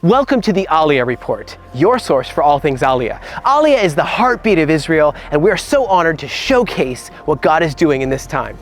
Welcome to the Aliyah Report, your source for all things Aliyah. Aliyah is the heartbeat of Israel, and we are so honored to showcase what God is doing in this time.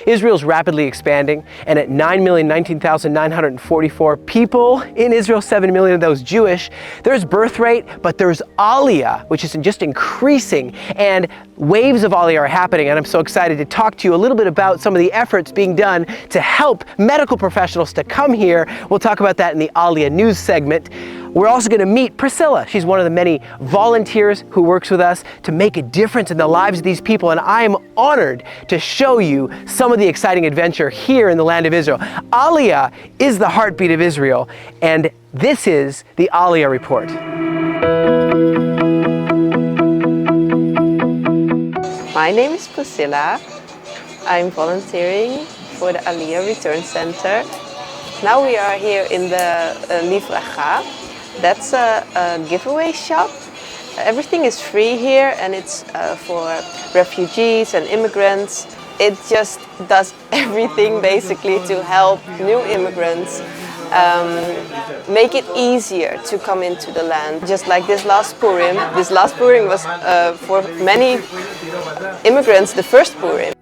Israel's rapidly expanding, and at 9,019,944 people in Israel, 7 million of those Jewish, there's birth rate, but there's Aliyah, which is just increasing, and waves of Aliyah are happening, and I'm so excited to talk to you a little bit about some of the efforts being done to help medical professionals to come here. We'll talk about that in the Aliyah News segment. We're also going to meet Priscilla. She's one of the many volunteers who works with us to make a difference in the lives of these people, and I am honored to show you some of the exciting adventure here in the land of Israel. Aliyah is the heartbeat of Israel, and this is the Aliyah Report. My name is Priscilla. I'm volunteering for the Aliyah Return Center. Now we are here in the Livracha. That's a giveaway shop. Everything is free here, and it's for refugees and immigrants. It just does everything basically to help new immigrants, make it easier to come into the land. Just like this last Purim. This last Purim was for many immigrants the first Purim.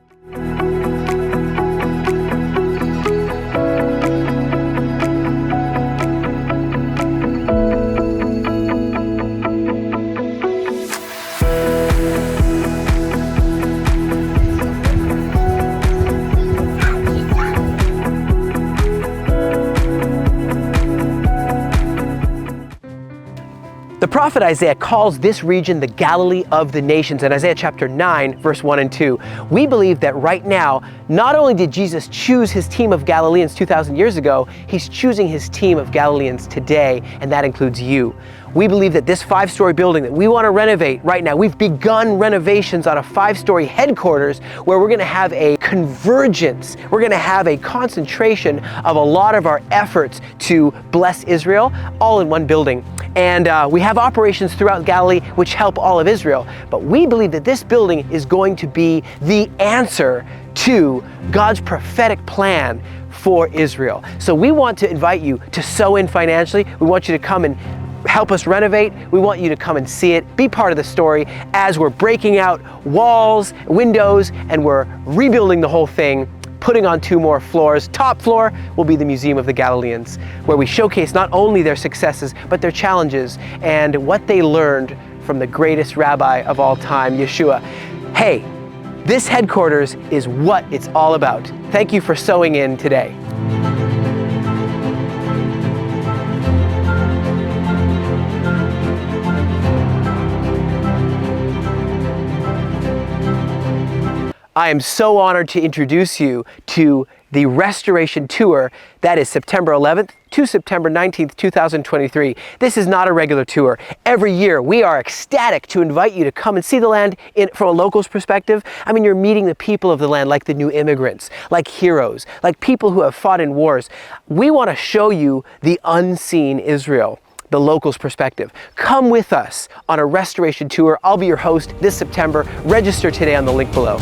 The prophet Isaiah calls this region the Galilee of the nations in Isaiah chapter 9, verse 1 and 2. We believe that right now, not only did Jesus choose his team of Galileans 2,000 years ago, he's choosing his team of Galileans today, and that includes you. We believe that this 5-story building that we want to renovate right now, we've begun renovations on a 5-story headquarters where we're going to have a convergence. We're going to have a concentration of a lot of our efforts to bless Israel all in one building. And we have operations throughout Galilee which help all of Israel. But we believe that this building is going to be the answer to God's prophetic plan for Israel. So we want to invite you to sow in financially. We want you to come and help us renovate. We want you to come and see it, be part of the story as we're breaking out walls, windows, and we're rebuilding the whole thing, putting on 2 more floors. Top floor will be the Museum of the Galileans, where we showcase not only their successes, but their challenges and what they learned from the greatest rabbi of all time, Yeshua. Hey, this headquarters is what it's all about. Thank you for sewing in today. I am so honored to introduce you to the Restoration Tour. That is September 11th to September 19th, 2023. This is not a regular tour. Every year, we are ecstatic to invite you to come and see the land from a local's perspective. I mean, you're meeting the people of the land like the new immigrants, like heroes, like people who have fought in wars. We want to show you the unseen Israel, the locals' perspective. Come with us on a restoration tour. I'll be your host this September. Register today on the link below.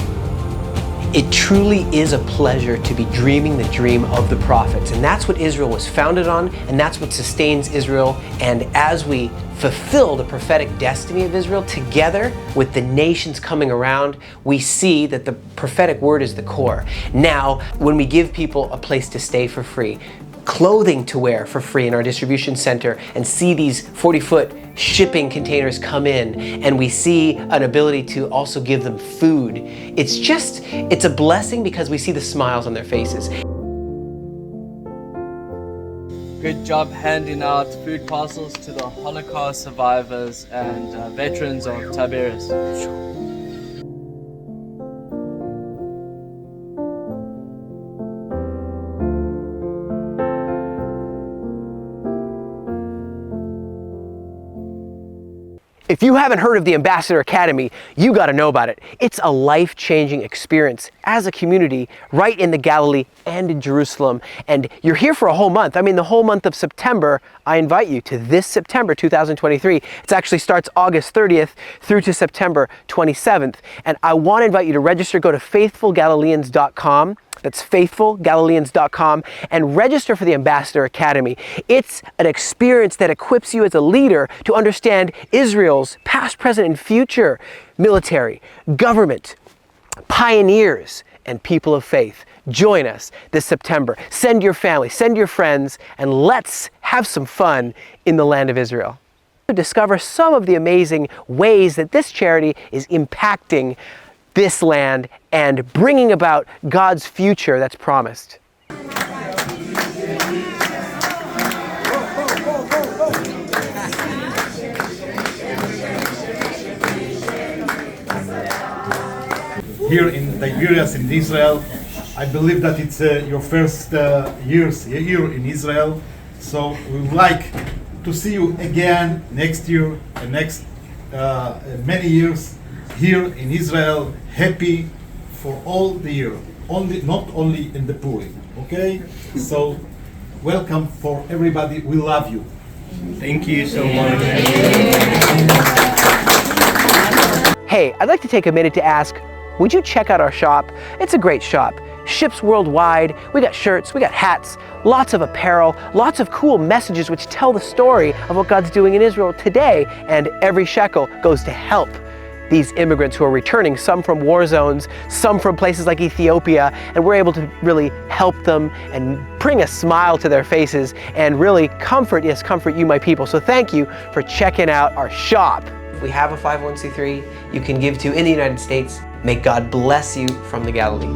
It truly is a pleasure to be dreaming the dream of the prophets, and that's what Israel was founded on, and that's what sustains Israel. And as we fulfill the prophetic destiny of Israel together with the nations coming around, we see that the prophetic word is the core. Now, when we give people a place to stay for free, clothing to wear for free in our distribution center, and see these 40-foot shipping containers come in, and we see an ability to also give them food. It's a blessing because we see the smiles on their faces. Good job handing out food parcels to the Holocaust survivors and veterans of Tiberias. If you haven't heard of the Ambassador Academy, you got to know about it. It's a life-changing experience as a community right in the Galilee and in Jerusalem. And you're here for a whole month. I mean, the whole month of September. I invite you to this September 2023. It actually starts August 30th through to September 27th. And I want to invite you to register. Go to faithfulgalileans.com. That's faithfulgalileans.com, and register for the Ambassador Academy. It's an experience that equips you as a leader to understand Israel's past, present, and future military, government, pioneers, and people of faith. Join us this September. Send your family, send your friends, and let's have some fun in the land of Israel. To discover some of the amazing ways that this charity is impacting this land and bringing about God's future that's promised. Here in Tiberias in Israel, I believe that it's your first years here in Israel, so we would like to see you again next year and next many years here in Israel, happy for all the year, not only in the Purim, okay? So welcome for everybody, we love you. Thank you so much. Hey, I'd like to take a minute to ask, would you check out our shop? It's a great shop. Ships worldwide. We got shirts, we got hats, lots of apparel, lots of cool messages which tell the story of what God's doing in Israel today, and every shekel goes to help these immigrants who are returning, some from war zones, some from places like Ethiopia, and we're able to really help them and bring a smile to their faces and really comfort you, my people. So thank you for checking out our shop. We have a 501c3 you can give to in the United States. May God bless you from the Galilee.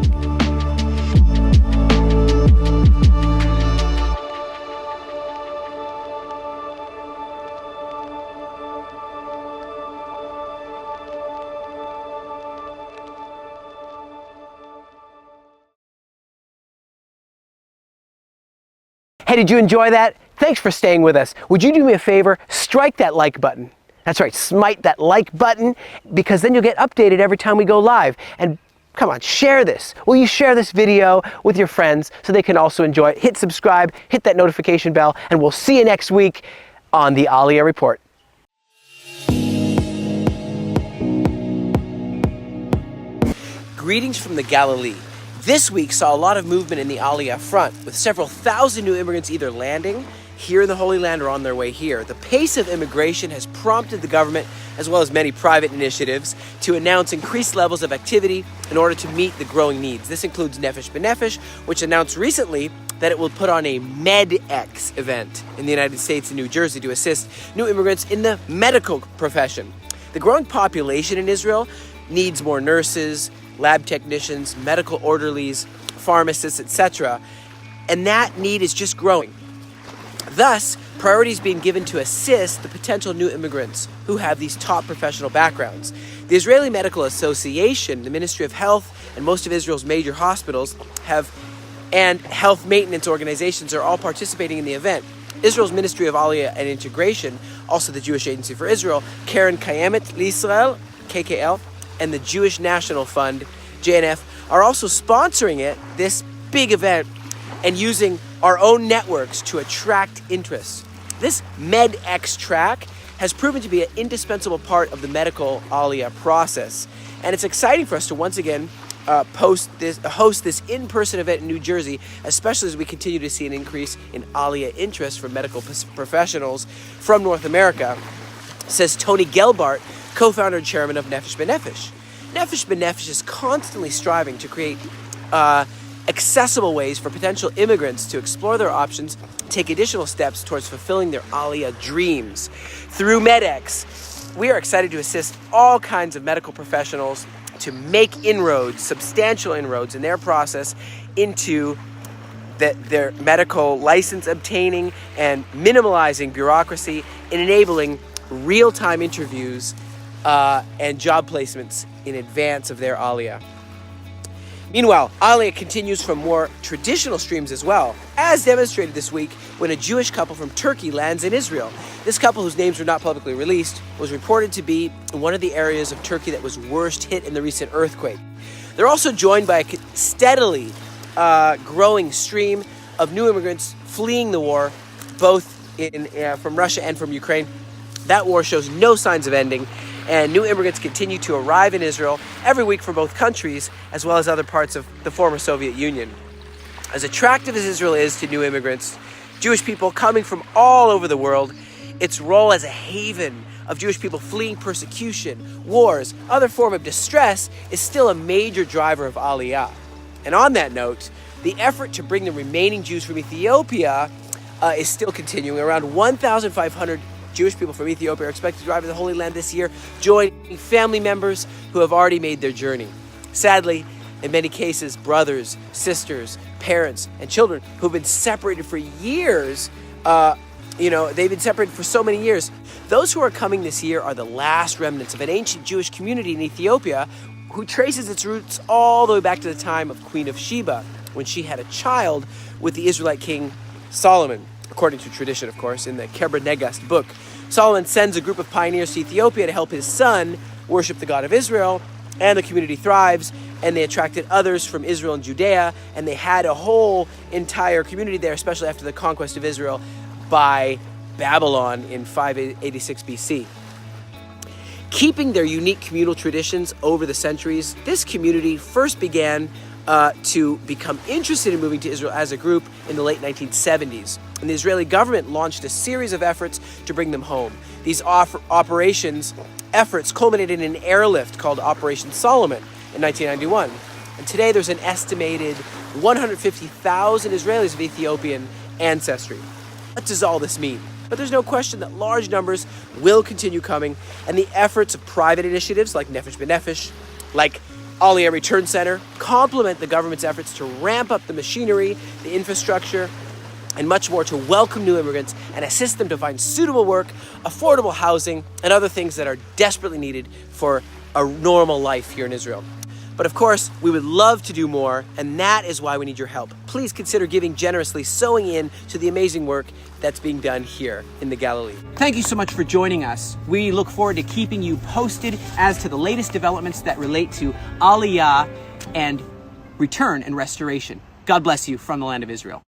Hey, did you enjoy that? Thanks for staying with us. Would you do me a favor? Strike that like button. That's right, smite that like button, because then you'll get updated every time we go live. And come on, share this. Will you share this video with your friends so they can also enjoy it? Hit subscribe, hit that notification bell, and we'll see you next week on the Aliyah Report. Greetings from the Galilee. This week saw a lot of movement in the Aliyah front, with several thousand new immigrants either landing here in the Holy Land or on their way here. The pace of immigration has prompted the government, as well as many private initiatives, to announce increased levels of activity in order to meet the growing needs. This includes Nefesh B'Nefesh, which announced recently that it will put on a MedX event in the United States and New Jersey to assist new immigrants in the medical profession. The growing population in Israel needs more nurses, lab technicians, medical orderlies, pharmacists, etc. And that need is just growing. Thus, priority is being given to assist the potential new immigrants who have these top professional backgrounds. The Israeli Medical Association, the Ministry of Health, and most of Israel's major hospitals and health maintenance organizations are all participating in the event. Israel's Ministry of Aliyah and Integration, also the Jewish Agency for Israel, Karen Kayemet L'Israel, KKL, and the Jewish National Fund, JNF, are also sponsoring this big event, and using our own networks to attract interest. This MedX track has proven to be an indispensable part of the medical Aliyah process, and it's exciting for us to once again host this in-person event in New Jersey, especially as we continue to see an increase in Aliyah interest from medical professionals from North America, says Tony Gelbart, co-founder and chairman of Nefesh B'Nefesh. Nefesh B'Nefesh is constantly striving to create accessible ways for potential immigrants to explore their options, take additional steps towards fulfilling their Aliyah dreams. Through MedX, we are excited to assist all kinds of medical professionals to make inroads, substantial inroads in their process into their medical license obtaining and minimalizing bureaucracy and enabling real-time interviews and job placements in advance of their Aliyah. Meanwhile, Aliyah continues from more traditional streams as well, as demonstrated this week when a Jewish couple from Turkey lands in Israel. This couple, whose names were not publicly released, was reported to be in one of the areas of Turkey that was worst hit in the recent earthquake. They're also joined by a steadily growing stream of new immigrants fleeing the war, both from Russia and from Ukraine. That war shows no signs of ending, and new immigrants continue to arrive in Israel every week from both countries, as well as other parts of the former Soviet Union. As attractive as Israel is to new immigrants, Jewish people coming from all over the world, its role as a haven of Jewish people fleeing persecution, wars, other form of distress is still a major driver of Aliyah. And on that note, the effort to bring the remaining Jews from Ethiopia is still continuing. Around 1,500 Jewish people from Ethiopia are expected to arrive in the Holy Land this year, joining family members who have already made their journey. Sadly, in many cases, brothers, sisters, parents, and children who've been separated for years, they've been separated for so many years. Those who are coming this year are the last remnants of an ancient Jewish community in Ethiopia who traces its roots all the way back to the time of Queen of Sheba, when she had a child with the Israelite king Solomon, according to tradition, of course, in the Keber Negast book. Solomon sends a group of pioneers to Ethiopia to help his son worship the God of Israel, and the community thrives, and they attracted others from Israel and Judea, and they had a whole entire community there, especially after the conquest of Israel by Babylon in 586 BC. Keeping their unique communal traditions over the centuries, this community first began to become interested in moving to Israel as a group in the late 1970s. And the Israeli government launched a series of efforts to bring them home. These efforts culminated in an airlift called Operation Solomon in 1991. And today there's an estimated 150,000 Israelis of Ethiopian ancestry. What does all this mean? But there's no question that large numbers will continue coming, and the efforts of private initiatives like Nefesh B'Nefesh, like Aliyah Return Center, complement the government's efforts to ramp up the machinery, the infrastructure, and much more to welcome new immigrants and assist them to find suitable work, affordable housing, and other things that are desperately needed for a normal life here in Israel. But of course, we would love to do more, and that is why we need your help. Please consider giving generously, sowing in to the amazing work that's being done here in the Galilee. Thank you so much for joining us. We look forward to keeping you posted as to the latest developments that relate to Aliyah and return and restoration. God bless you from the land of Israel.